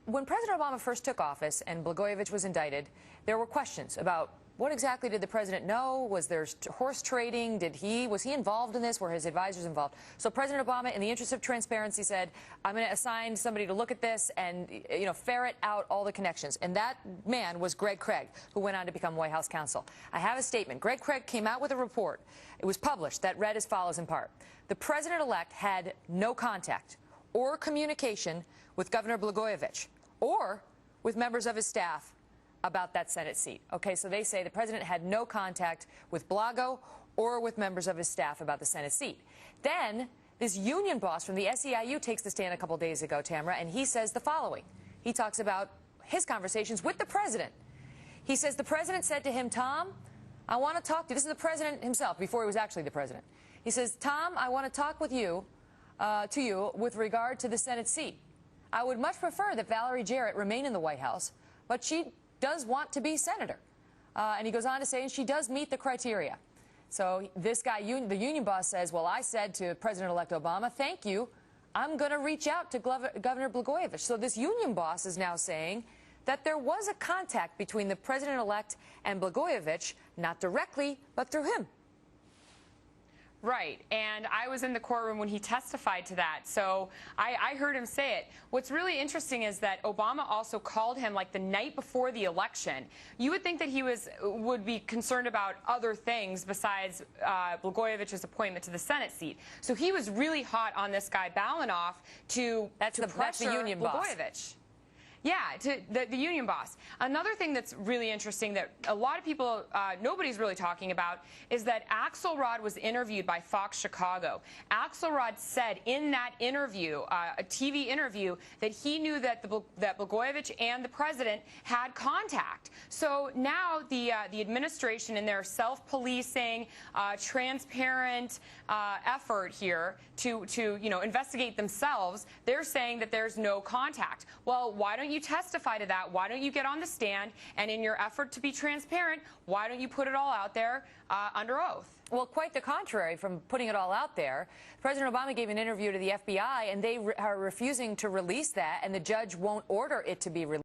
when President Obama first took office and Blagojevich was indicted, there were questions about what exactly did the president know? Was there horse trading? Was he involved in this? Were his advisors involved? So President Obama, in the interest of transparency, said, I'm going to assign somebody to look at this and, ferret out all the connections. And that man was Greg Craig, who went on to become White House counsel. I have a statement. Greg Craig came out with a report. It was published that read as follows in part. The president-elect had no contact or communication with Governor Blagojevich or with members of his staff about that Senate seat. Okay, so they say the president had no contact with Blago or with members of his staff about the Senate seat. Then this union boss from the SEIU takes the stand a couple days ago, Tamara, and he says the following. He talks about his conversations with the president. He says the president said to him, Tom, I want to talk to you. This is the president himself before he was actually the president. He says, Tom, I want to talk with you, with regard to the Senate seat. I would much prefer that Valerie Jarrett remain in the White House, but she does want to be senator. And he goes on to say, and she does meet the criteria. So this guy, the union boss, says, well, I said to President-elect Obama, thank you. I'm going to reach out to Governor Blagojevich. So this union boss is now saying that there was a contact between the president-elect and Blagojevich, not directly, but through him. Right, and I was in the courtroom when he testified to that, so I heard him say it. What's really interesting is that Obama also called him like the night before the election. You would think that he would be concerned about other things besides Blagojevich's appointment to the Senate seat. So he was really hot on this guy Balanoff to pressure the union Blagojevich. Boss. Yeah, to the union boss. Another thing that's really interesting that a lot of people, nobody's really talking about, is that Axelrod was interviewed by Fox Chicago. Axelrod said in that interview, a TV interview, that he knew that that Blagojevich and the president had contact. So now the administration, in their self-policing, transparent effort here to investigate themselves, they're saying that there's no contact. Well, why don't you testify to that? Why don't you get on the stand, and in your effort to be transparent, why don't you put it all out there under oath? Well, quite the contrary from putting it all out there. President Obama gave an interview to the FBI, and they are refusing to release that, and the judge won't order it to be released.